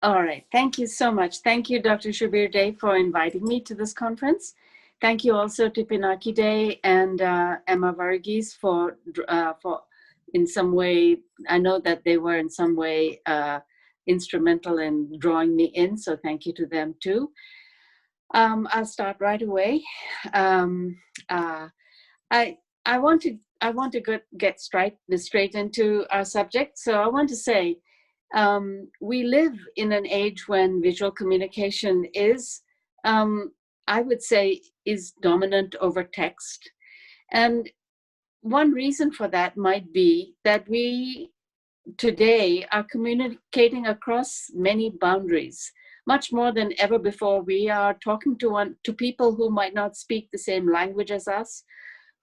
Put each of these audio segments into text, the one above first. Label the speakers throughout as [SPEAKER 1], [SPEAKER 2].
[SPEAKER 1] All right. Thank you so much. Thank you, Dr. Subir Dey, for inviting me to this conference. Thank you also to Pinaki Dey and Emma Varghese for in some way, I know that they were in some way instrumental in drawing me in, so thank you to them too. I'll start right away. Um, uh, I I want to get straight into our subject. So I want to say we live in an age when visual communication is, I would say, is dominant over text, and one reason for that might be that we today are communicating across many boundaries much more than ever before. We are talking to people who might not speak the same language as us,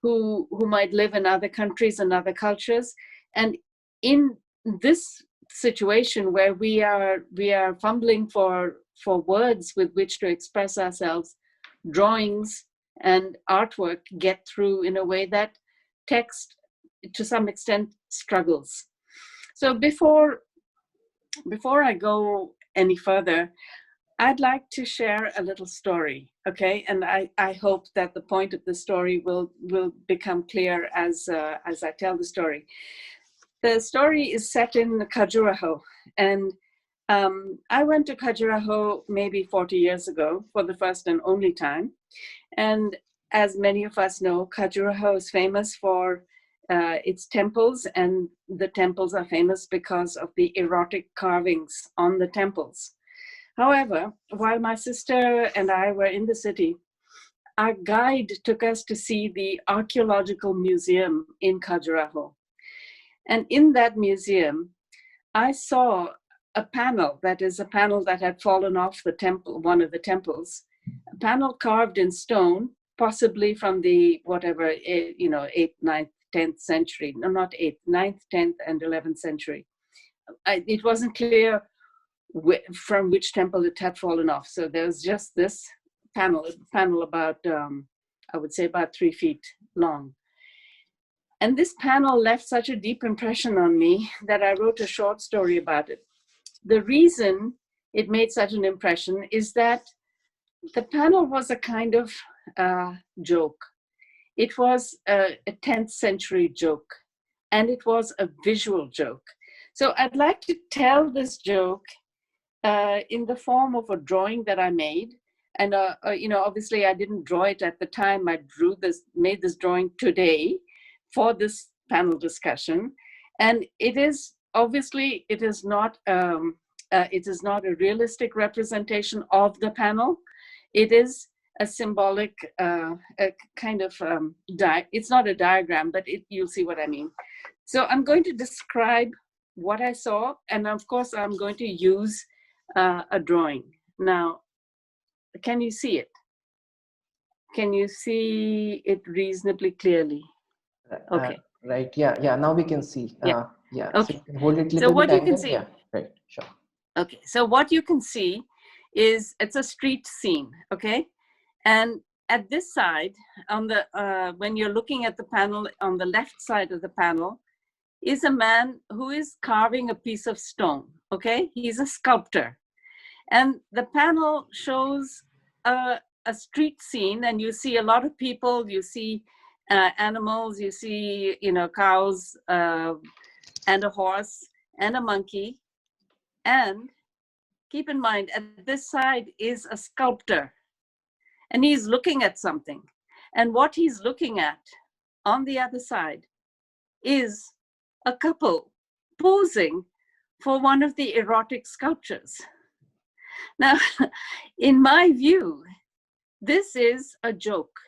[SPEAKER 1] who might live in other countries and other cultures. And in this situation where we are fumbling for words with which to express ourselves, drawings and artwork get through in a way that text to some extent struggles. So before I go any further, I'd like to share a little story, okay? And I hope that the point of the story will become clear as I tell the story. The story is set in Khajuraho, and I went to Khajuraho maybe 40 years ago for the first and only time. And as many of us know, Khajuraho is famous for its temples, and the temples are famous because of the erotic carvings on the temples. However, while my sister and I were in the city, our guide took us to see the archaeological museum in Khajuraho. And in that museum, I saw a panel, that is a panel that had fallen off the temple, one of the temples, a panel carved in stone, possibly from the whatever, 8th, 9th, 10th century. No, not 8th, 9th, 10th, and 11th century. It wasn't clear from which temple it had fallen off. So there was just this panel about, I would say about 3 feet long. And this panel left such a deep impression on me that I wrote a short story about it. The reason it made such an impression is that the panel was a kind of joke. It was a 10th century joke, and it was a visual joke. So I'd like to tell this joke in the form of a drawing that I made. And, obviously I didn't draw it at the time. I made this drawing today for this panel discussion. And it is, obviously, it is not a realistic representation of the panel. It is a symbolic a kind of, it's not a diagram, but you'll see what I mean. So I'm going to describe what I saw. And of course, I'm going to use a drawing. Now, can you see it? Can you see it reasonably clearly? Okay.
[SPEAKER 2] Right. Yeah. Now we can see.
[SPEAKER 1] Yeah.
[SPEAKER 2] Yeah.
[SPEAKER 1] Okay.
[SPEAKER 2] So hold it a
[SPEAKER 1] So
[SPEAKER 2] little
[SPEAKER 1] what
[SPEAKER 2] bit
[SPEAKER 1] you can
[SPEAKER 2] angle.
[SPEAKER 1] see.
[SPEAKER 2] Yeah. Right. Sure.
[SPEAKER 1] Okay. So what you can see is it's a street scene. Okay. And at this side, on the when you're looking at the panel, on the left side of the panel, is a man who is carving a piece of stone. Okay. He's a sculptor. And the panel shows a street scene, and you see a lot of people, you see animals, you see, cows, and a horse and a monkey. And keep in mind, at this side is a sculptor, and he's looking at something. And what he's looking at on the other side is a couple posing for one of the erotic sculptures. Now, in my view, this is a joke.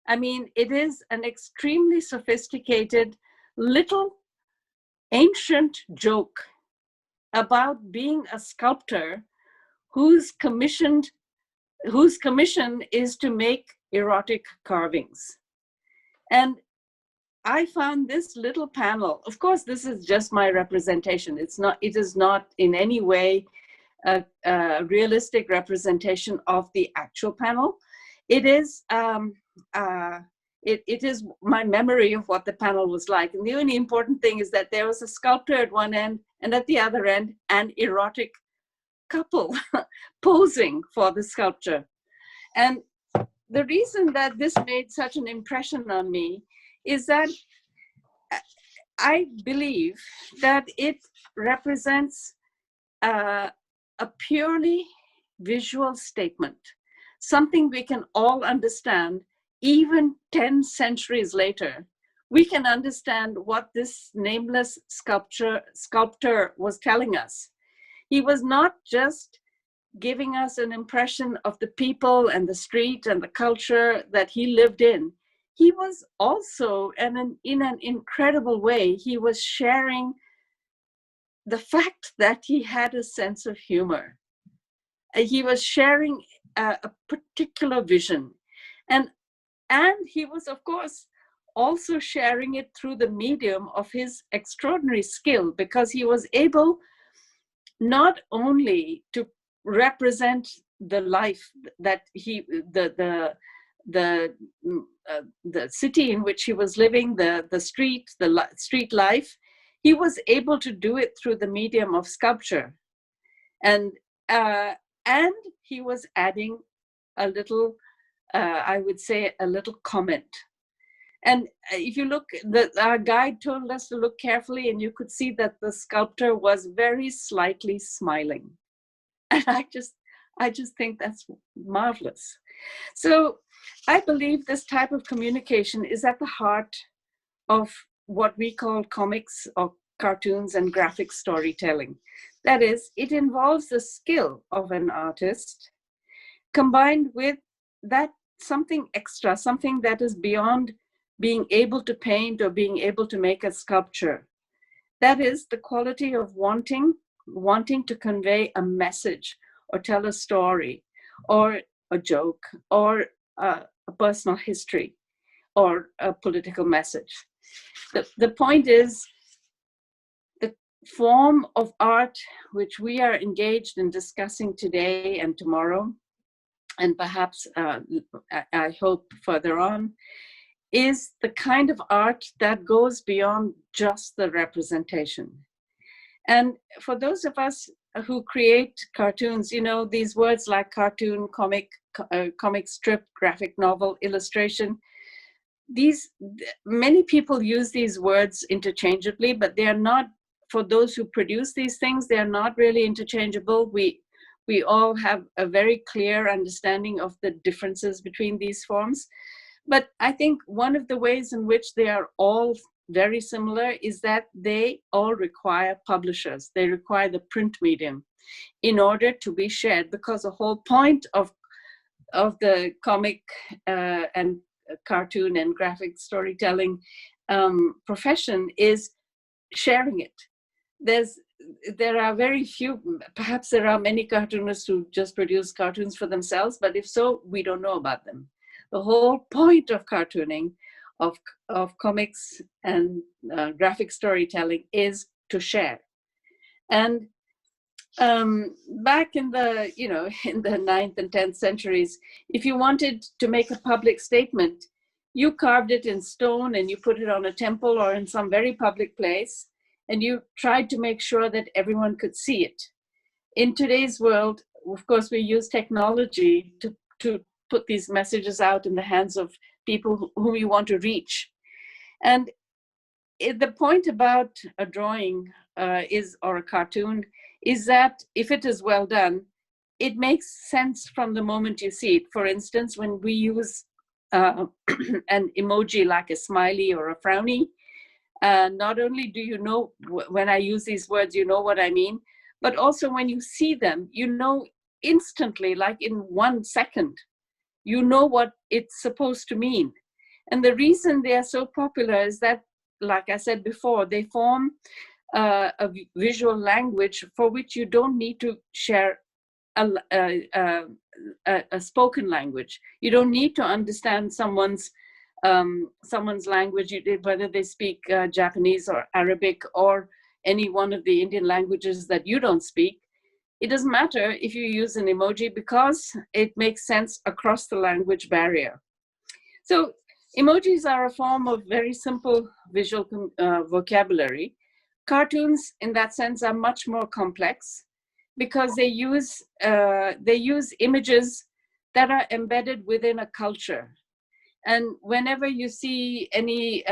[SPEAKER 1] I mean, it is an extremely sophisticated little ancient joke about being a sculptor whose commission is to make erotic carvings. And I found this little panel, of course, this is just my representation. It is not in any way a realistic representation of the actual panel. It is it is my memory of what the panel was like. And the only important thing is that there was a sculptor at one end, and at the other end, an erotic couple posing for the sculpture. And the reason that this made such an impression on me is that I believe that it represents a purely visual statement, something we can all understand. Even 10 centuries later, we can understand what this nameless sculptor was telling us. He was not just giving us an impression of the people and the street and the culture that he lived in. He was also, and in an incredible way, he was sharing the fact that he had a sense of humor. He was sharing a particular vision. And he was, of course, also sharing it through the medium of his extraordinary skill, because he was able not only to represent the life that the city in which he was living, the street life. He was able to do it through the medium of sculpture, and he was adding a little, I would say, a little comment. And if you look, our guide told us to look carefully, and you could see that the sculptor was very slightly smiling. And I just think that's marvelous. So I believe this type of communication is at the heart of what we call comics or cartoons and graphic storytelling. That is, it involves the skill of an artist combined with that something extra, something that is beyond being able to paint or being able to make a sculpture. That is the quality of wanting to convey a message or tell a story or a joke or a personal history or a political message. The point is, the form of art which we are engaged in discussing today and tomorrow, and perhaps I hope further on, is the kind of art that goes beyond just the representation. And for those of us who create cartoons, you know, these words like cartoon, comic strip, graphic novel, illustration, many people use these words interchangeably, but they are not, for those who produce these things, they are not really interchangeable. We all have a very clear understanding of the differences between these forms. But I think one of the ways in which they are all very similar is that they all require publishers. They require the print medium in order to be shared, because the whole point of the comic and cartoon and graphic storytelling profession is sharing it. There are very few, perhaps there are many cartoonists who just produce cartoons for themselves, but if so, we don't know about them. The whole point of cartooning, of comics and graphic storytelling, is to share. And back in the, in the 9th and 10th centuries, if you wanted to make a public statement, you carved it in stone and you put it on a temple or in some very public place, and you tried to make sure that everyone could see it. In today's world, of course, we use technology to put these messages out in the hands of people whom you want to reach. And the point about a drawing or a cartoon is that if it is well done, it makes sense from the moment you see it. For instance, when we use an emoji like a smiley or a frowny, not only do you know, when I use these words, you know what I mean, but also when you see them, you know instantly, like in 1 second, you know what it's supposed to mean. And the reason they are so popular is that, like I said before, they form a visual language for which you don't need to share a spoken language. You don't need to understand someone's language, whether they speak Japanese or Arabic or any one of the Indian languages that you don't speak. It doesn't matter if you use an emoji, because it makes sense across the language barrier. So emojis are a form of very simple visual vocabulary. Cartoons, in that sense, are much more complex. because they use images that are embedded within a culture. And whenever you see any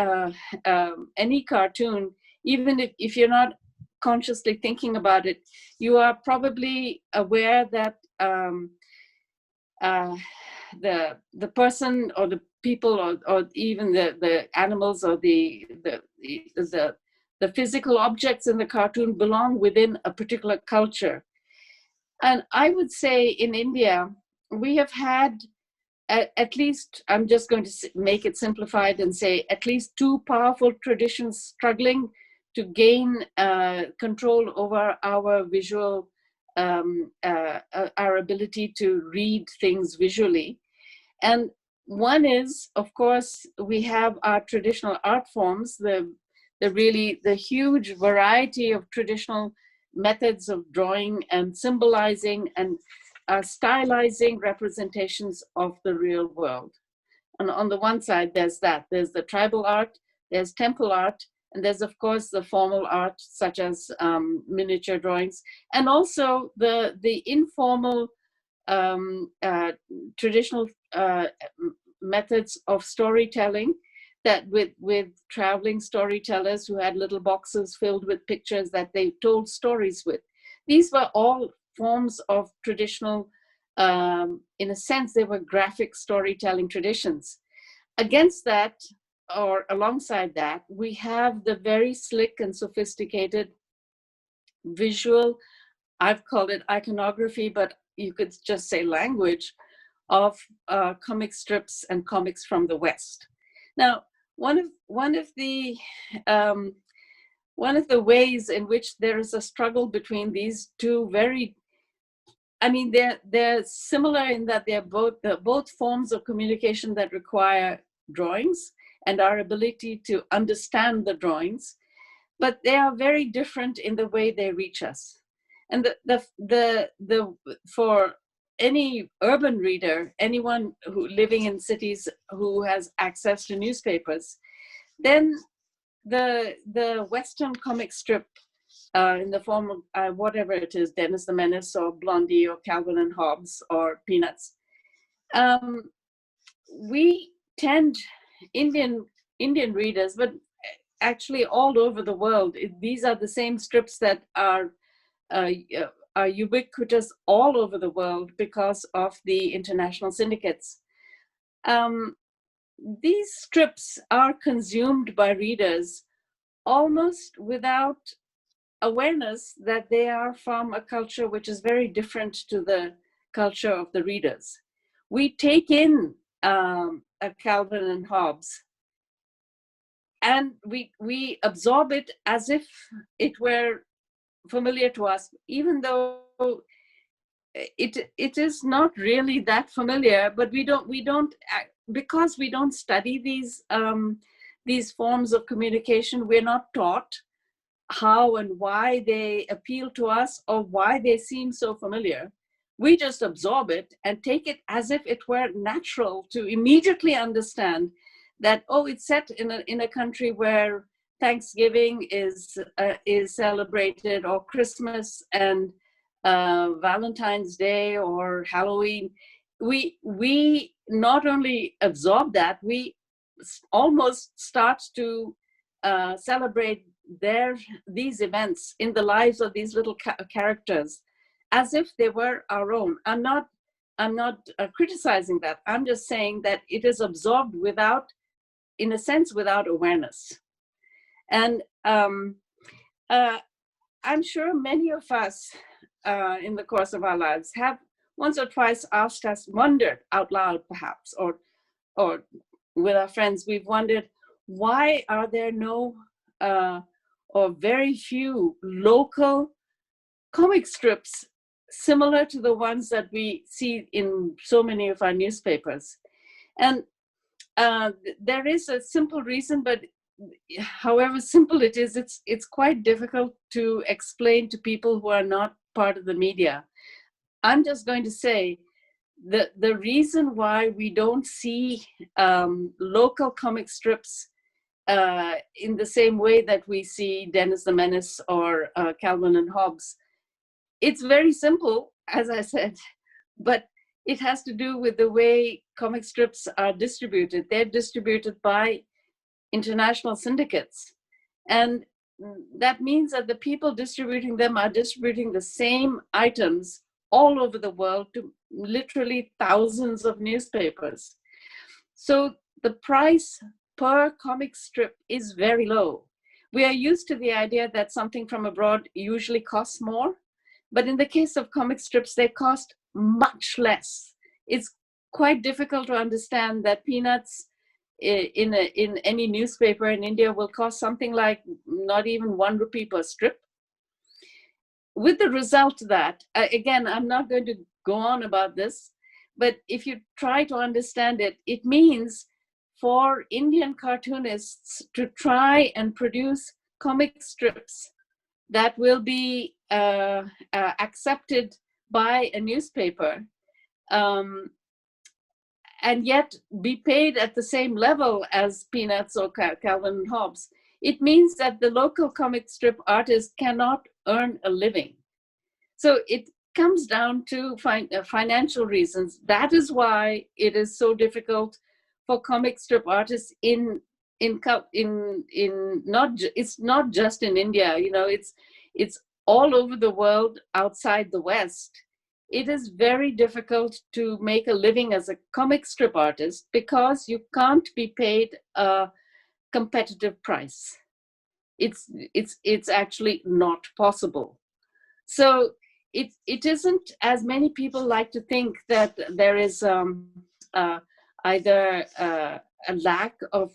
[SPEAKER 1] cartoon, even if you're not consciously thinking about it, you are probably aware that the person or the people or even the animals or the physical objects in the cartoon belong within a particular culture. And I would say in India, we have had at least, I'm just going to make it simplified and say at least two powerful traditions struggling to gain control over our visual, our ability to read things visually. And one is, of course, we have our traditional art forms, the huge variety of traditional methods of drawing and symbolizing and stylizing representations of the real world. And on the one side, there's the tribal art, there's temple art, and there's, of course, the formal art, such as miniature drawings, and also the informal traditional methods of storytelling, that with traveling storytellers who had little boxes filled with pictures that they told stories with. These were all forms of traditional, in a sense, they were graphic storytelling traditions. Against that, or alongside that, we have the very slick and sophisticated visual, I've called it iconography, but you could just say language, of comic strips and comics from the West. Now, one of the ways in which there is a struggle between these two very, I mean, they're similar in that they're both forms of communication that require drawings and our ability to understand the drawings, but they are very different in the way they reach us. And for any urban reader, anyone who living in cities who has access to newspapers, then the Western comic strip in the form of whatever it is, Dennis the Menace or Blondie or Calvin and Hobbes or Peanuts, we tend, Indian readers, but actually all over the world, these are the same strips that are ubiquitous all over the world because of the international syndicates. These strips are consumed by readers almost without awareness that they are from a culture which is very different to the culture of the readers. We take in a Calvin and Hobbes, and we absorb it as if it were familiar to us, even though it is not really that familiar. But we don't because we don't study these forms of communication. We're not taught how and why they appeal to us or why they seem so familiar. We just absorb it and take it as if it were natural to immediately understand that, oh, it's set in a country where Thanksgiving is celebrated, or Christmas and Valentine's Day or Halloween. We not only absorb that, we almost start to celebrate these events in the lives of these little characters as if they were our own. I'm not criticizing that. I'm just saying that it is absorbed without, in a sense, without awareness. And I'm sure many of us in the course of our lives have once or twice asked us, wondered out loud perhaps, or with our friends, we've wondered, why are there no or very few local comic strips similar to the ones that we see in so many of our newspapers? And there is a simple reason, but however simple it is, it's quite difficult to explain to people who are not part of the media. I'm just going to say the reason why we don't see local comic strips in the same way that we see Dennis the Menace or Calvin and Hobbes it's very simple, as I said, but it has to do with the way comic strips are distributed. They're distributed by international syndicates. And that means that the people distributing them are distributing the same items all over the world to literally thousands of newspapers. So the price per comic strip is very low. We are used to the idea that something from abroad usually costs more, but in the case of comic strips, they cost much less. It's quite difficult to understand that peanuts in any newspaper in India will cost something like not even 1 rupee per strip. With the result that, again, I'm not going to go on about this, but if you try to understand it, it means for Indian cartoonists to try and produce comic strips that will be accepted by a newspaper, and yet be paid at the same level as Peanuts or Calvin and Hobbes. It means that the local comic strip artist cannot earn a living. So it comes down to financial reasons. That is why it is so difficult for comic strip artists it's not just in India, it's all over the world outside the West. It is very difficult to make a living as a comic strip artist because you can't be paid a competitive price. It's actually not possible. So it isn't, as many people like to think, that there is either a lack of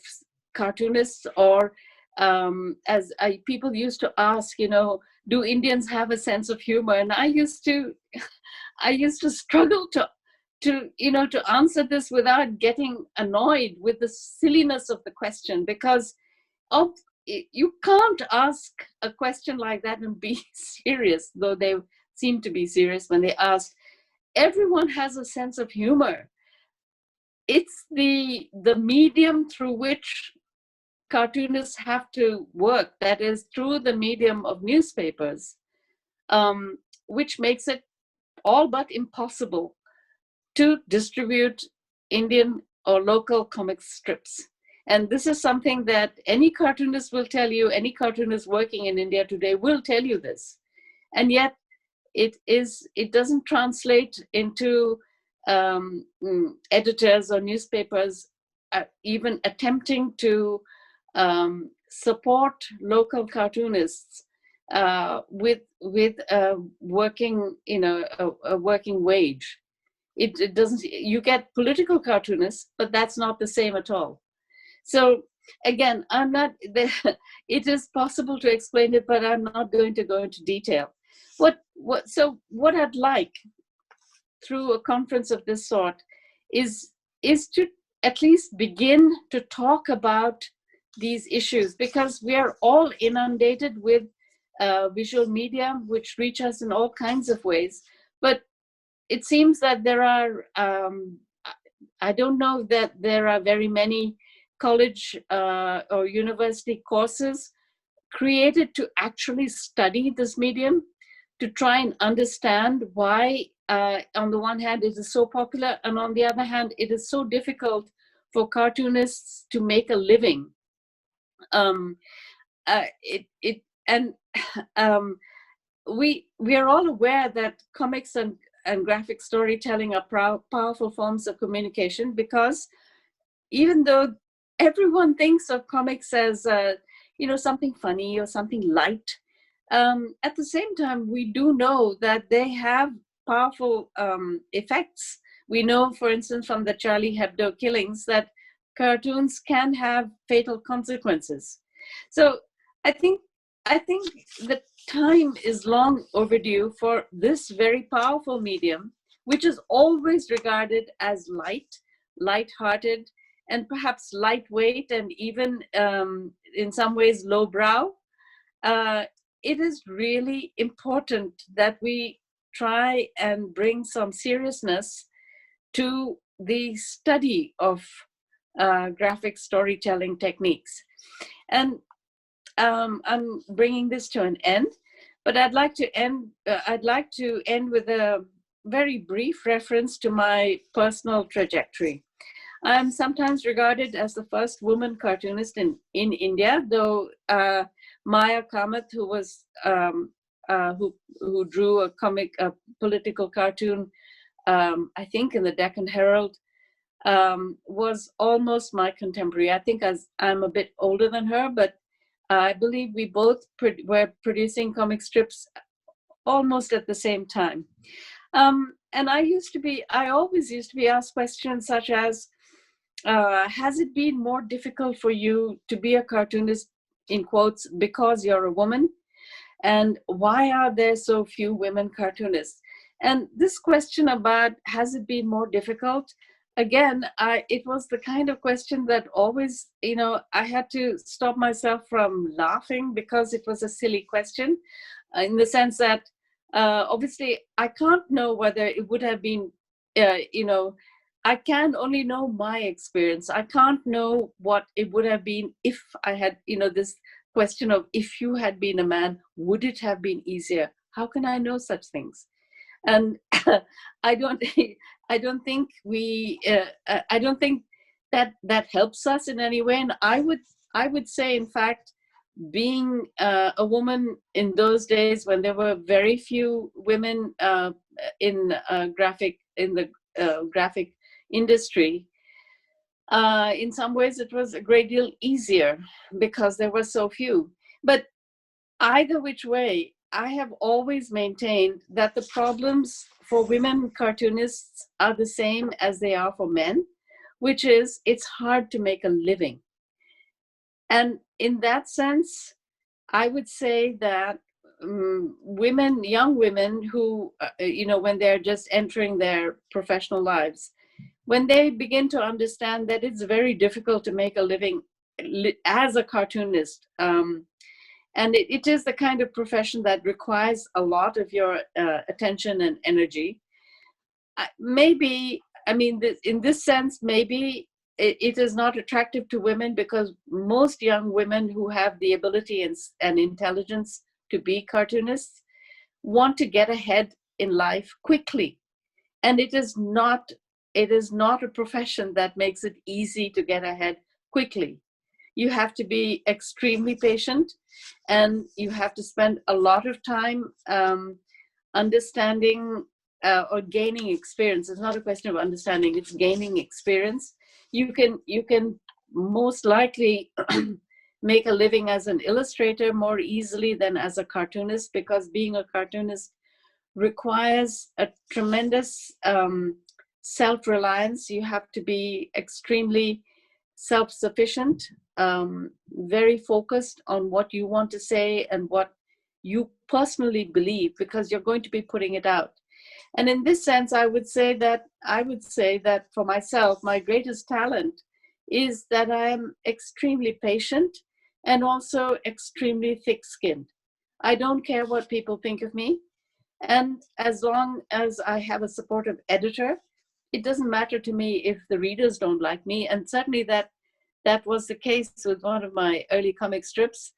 [SPEAKER 1] cartoonists or as people used to ask, do Indians have a sense of humor? And I used to struggle to answer this without getting annoyed with the silliness of the question, because you can't ask a question like that and be serious, though they seem to be serious when they ask. Everyone has a sense of humor. It's the medium through which cartoonists have to work, that is through the medium of newspapers, which makes it all but impossible to distribute Indian or local comic strips. And this is something that any cartoonist will tell you, any cartoonist working in India today will tell you this. And yet it doesn't translate into editors or newspapers even attempting to support local cartoonists with a working, a working wage. It doesn't. You get political cartoonists, but that's not the same at all. So again, I'm not. It is possible to explain it, but I'm not going to go into detail. What I'd like through a conference of this sort is to at least begin to talk about these issues, because we are all inundated with visual media which reach us in all kinds of ways. But it seems that there are, I don't know that there are very many college or university courses created to actually study this medium, to try and understand why, on the one hand, it is so popular, and on the other hand, it is so difficult for cartoonists to make a living. We are all aware that comics and graphic storytelling are powerful forms of communication, because even though everyone thinks of comics as something funny or something light, at the same time we do know that they have powerful effects. We know, for instance, from the Charlie Hebdo killings, that cartoons can have fatal consequences. So I think the time is long overdue for this very powerful medium, which is always regarded as light-hearted, and perhaps lightweight, and even in some ways lowbrow. It is really important that we try and bring some seriousness to the study of graphic storytelling techniques. And I'm bringing this to an end. But I'd like to end with a very brief reference to my personal trajectory. I'm sometimes regarded as the first woman cartoonist in India, though Maya Kamath, who drew a political cartoon, I think in the Deccan Herald, was almost my contemporary. I think as I'm a bit older than her, but I believe we both were producing comic strips almost at the same time. And I always used to be asked questions such as, has it been more difficult for you to be a cartoonist, in quotes, because you're a woman? And why are there so few women cartoonists? And this question about, has it been more difficult? Again, it was the kind of question that always, I had to stop myself from laughing because it was a silly question, in the sense that obviously I can't know whether it would have been, I can only know my experience. I can't know what it would have been if I had, this question of, if you had been a man, would it have been easier? How can I know such things? And I don't think that helps us in any way. And I would say, in fact, being a woman in those days when there were very few women in the graphic industry, in some ways it was a great deal easier because there were so few. But either which way, I have always maintained that the problems for women cartoonists are the same as they are for men, which is it's hard to make a living. And in that sense, I would say that young women who, when they're just entering their professional lives, when they begin to understand that it's very difficult to make a living as a cartoonist, and it is the kind of profession that requires a lot of your attention and energy. Maybe, in this sense, maybe it is not attractive to women because most young women who have the ability and intelligence to be cartoonists want to get ahead in life quickly. And it is not a profession that makes it easy to get ahead quickly. You have to be extremely patient, and you have to spend a lot of time understanding or gaining experience. It's not a question of understanding, it's gaining experience. You can most likely make a living as an illustrator more easily than as a cartoonist, because being a cartoonist requires a tremendous self-reliance. You have to be extremely self-sufficient, very focused on what you want to say and what you personally believe, because you're going to be putting it out. And in this sense, I would say that for myself, my greatest talent is that I am extremely patient and also extremely thick-skinned. I don't care what people think of me. And as long as I have a supportive editor, it doesn't matter to me if the readers don't like me. And certainly that was the case with one of my early comic strips,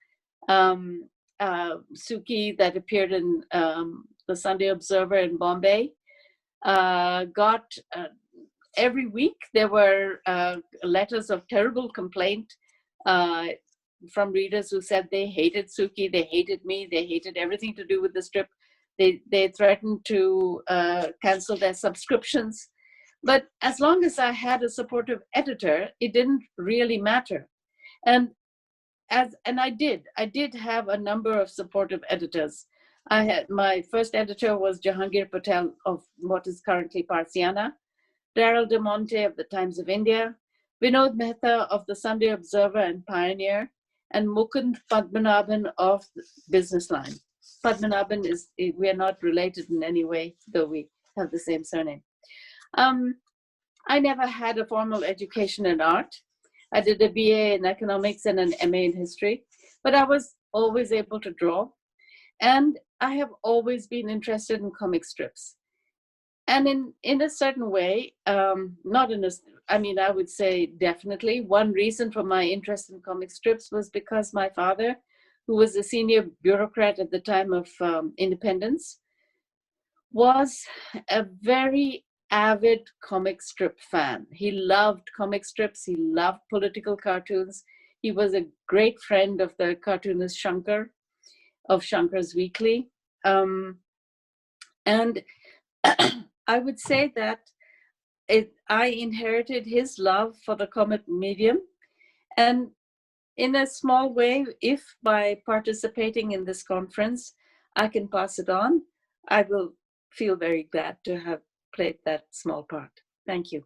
[SPEAKER 1] Suki, that appeared in the Sunday Observer in Bombay. Got every week there were letters of terrible complaint from readers who said they hated Suki, they hated me, they hated everything to do with the strip. They threatened to cancel their subscriptions. But as long as I had a supportive editor, it didn't really matter. And I did have a number of supportive editors. My first editor was Jahangir Patel of what is currently Parsiana, Daryl De Monte of the Times of India, Vinod Mehta of the Sunday Observer and Pioneer, and Mukund Padmanabhan of Business Line. Padmanabhan we are not related in any way, though we have the same surname. I never had a formal education in art. I did a BA in economics and an MA in history, but I was always able to draw. And I have always been interested in comic strips. And in a certain way, I would say definitely one reason for my interest in comic strips was because my father, who was a senior bureaucrat at the time of independence, was a very avid comic strip fan. He loved comic strips, he loved political cartoons. He was a great friend of the cartoonist Shankar, of Shankar's Weekly. And I would say that I inherited his love for the comic medium. And in a small way, if by participating in this conference, I can pass it on, I will feel very glad to have played that small part. Thank you.